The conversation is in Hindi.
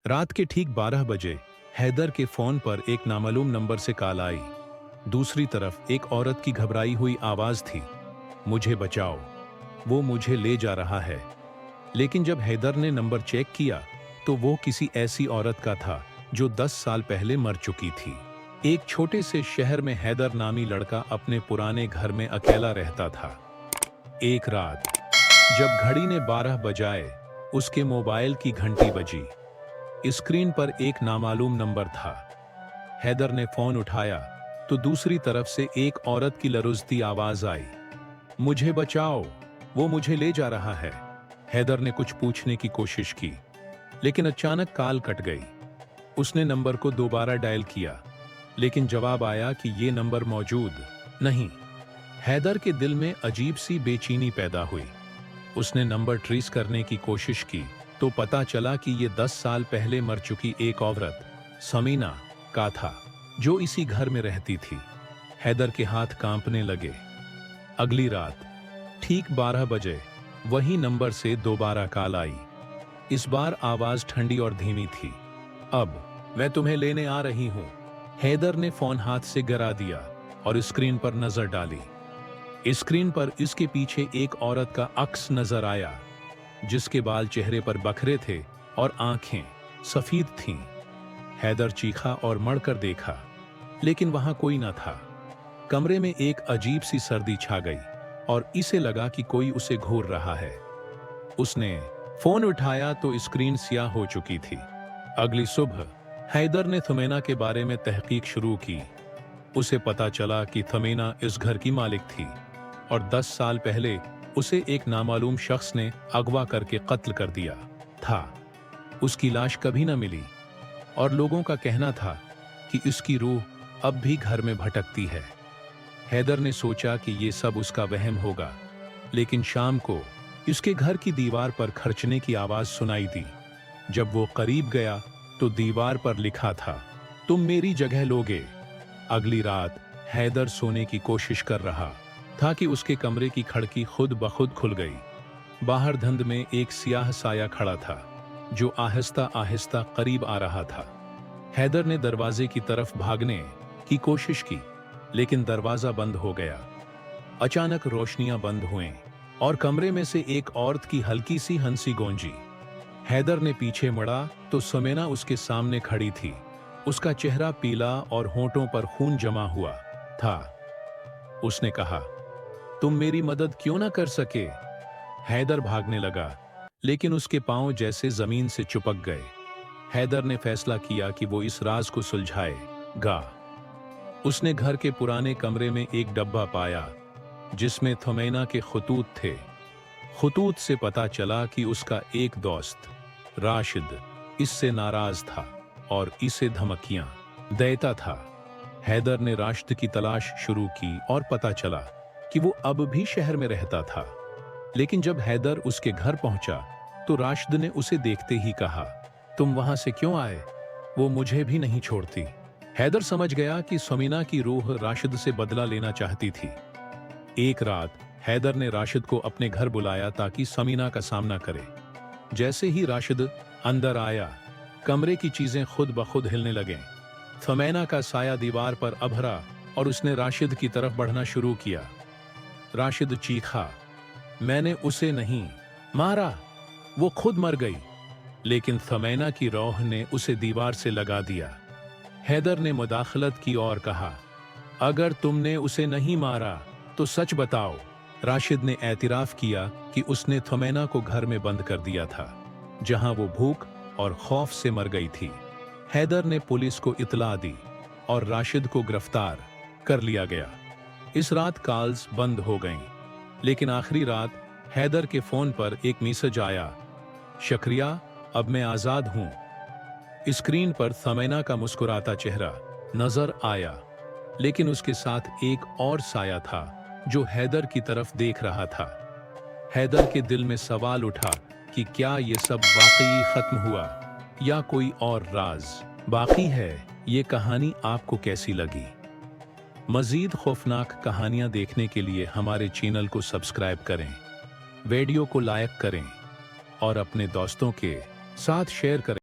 रात के ठीक 12 बजे हैदर के फोन पर एक नामालूम नंबर से कॉल आई। दूसरी तरफ एक औरत की घबराई हुई आवाज थी, मुझे बचाओ, वो मुझे ले जा रहा है। लेकिन जब हैदर ने नंबर चेक किया तो वो किसी ऐसी औरत का था जो 10 साल पहले मर चुकी थी। एक छोटे से शहर में हैदर नामी लड़का अपने पुराने घर में अकेला रहता था। एक रात जब घड़ी ने 12 बजाए, उसके मोबाइल की घंटी बजी। स्क्रीन पर एक नामालूम नंबर था। हैदर ने फोन उठाया तो दूसरी तरफ से एक औरत की लरुजती आवाज आई, मुझे बचाओ, वो मुझे ले जा रहा है। हैदर ने कुछ पूछने की कोशिश की, लेकिन अचानक कॉल कट गई। उसने नंबर को दोबारा डायल किया, लेकिन जवाब आया कि ये नंबर मौजूद नहीं। हैदर के दिल में अजीब सी बेचैनी पैदा हुई। उसने नंबर ट्रेस करने की कोशिश की तो पता चला कि ये 10 साल पहले मर चुकी एक औरत समीना का था, जो इसी घर में रहती थी। हैदर के हाथ कांपने लगे। अगली रात ठीक 12 बजे वही नंबर से दोबारा कॉल आई। इस बार आवाज ठंडी और धीमी थी। अब मैं तुम्हें लेने आ रही हूं। हैदर ने फोन हाथ से गिरा दिया और स्क्रीन पर नजर डाली। स्क्रीन पर इसके पीछे एक औरत का अक्स नजर आया, जिसके बाल चेहरे पर बखरे थे और आंखें सफेद थीं। हैदर चीखा और मड़कर देखा, लेकिन वहां कोई न था। कमरे में एक अजीब सी सर्दी छा गई और इसे लगा कि कोई उसे घूर रहा है। उसने फोन उठाया तो स्क्रीन स्याह हो चुकी थी। अगली सुबह हैदर ने थमेना के बारे में तहकीक शुरू की। उसे पता चला कि थमेना इस घर की मालिक थी और 10 साल पहले उसे एक नामालूम शख्स ने अगवा करके कत्ल कर दिया था। उसकी लाश कभी न मिली और लोगों का कहना था कि उसकी रूह अब भी घर में भटकती है। हैदर ने सोचा कि ये सब उसका वहम होगा, लेकिन शाम को उसके घर की दीवार पर खर्चने की आवाज सुनाई दी। जब वो करीब गया तो दीवार पर लिखा था, तुम मेरी जगह लोगे। अगली रात हैदर सोने की कोशिश कर रहा था कि उसके कमरे की खिड़की खुद ब खुद खुल गई। बाहर धुंध में एक सियाह साया खड़ा था, जो आहिस्ता आहिस्ता करीब आ रहा था। हैदर ने दरवाजे की तरफ भागने की कोशिश की, लेकिन दरवाजा बंद हो गया। अचानक रोशनियां बंद हुईं और कमरे में से एक औरत की हल्की सी हंसी गूंजी। हैदर ने पीछे मुड़ा तो समीना उसके सामने खड़ी थी। उसका चेहरा पीला और होंठों पर खून जमा हुआ था। उसने कहा, तुम मेरी मदद क्यों ना कर सके? हैदर भागने लगा, लेकिन उसके पांव जैसे जमीन से चिपक गए। हैदर ने फैसला किया कि वो इस राज को सुलझाएगा। उसने घर के पुराने कमरे में एक डब्बा पाया, जिसमें थमेना के खतूत थे। खतूत से पता चला कि उसका एक दोस्त राशिद इससे नाराज था और इसे धमकियां देता था। हैदर ने राशिद की तलाश शुरू की और पता चला कि वो अब भी शहर में रहता था। लेकिन जब हैदर उसके घर पहुंचा तो राशिद ने उसे देखते ही कहा, तुम वहां से क्यों आए? वो मुझे भी नहीं छोड़ती। हैदर समझ गया कि समीना की रूह राशिद से बदला लेना चाहती थी। एक रात हैदर ने राशिद को अपने घर बुलाया ताकि समीना का सामना करे। जैसे ही राशिद अंदर आया, कमरे की चीजें खुद ब खुद हिलने लगें। थमेना का साया दीवार पर अभरा और उसने राशिद की तरफ बढ़ना शुरू किया। राशिद चीखा, मैंने उसे नहीं मारा, वो खुद मर गई। लेकिन थमेना की रूह ने उसे दीवार से लगा दिया। हैदर ने मुदाखलत की और कहा, अगर तुमने उसे नहीं मारा तो सच बताओ। राशिद ने एतराफ किया कि उसने थमेना को घर में बंद कर दिया था, जहां वो भूख और खौफ से मर गई थी। हैदर ने पुलिस को इतला दी और राशिद को गिरफ्तार कर लिया गया। इस रात कॉल्स बंद हो गईं, लेकिन आखिरी रात हैदर के फोन पर एक मैसेज आया, शुक्रिया, अब मैं आजाद हूं। स्क्रीन पर थमेना का मुस्कुराता चेहरा नजर आया, लेकिन उसके साथ एक और साया था जो हैदर की तरफ देख रहा था। हैदर के दिल में सवाल उठा कि क्या ये सब वाकई खत्म हुआ या कोई और राज बाकी है। ये कहानी आपको कैसी लगी? मजीद खौफनाक कहानियां देखने के लिए हमारे चैनल को सब्सक्राइब करें, वीडियो को लाइक करें और अपने दोस्तों के साथ शेयर करें।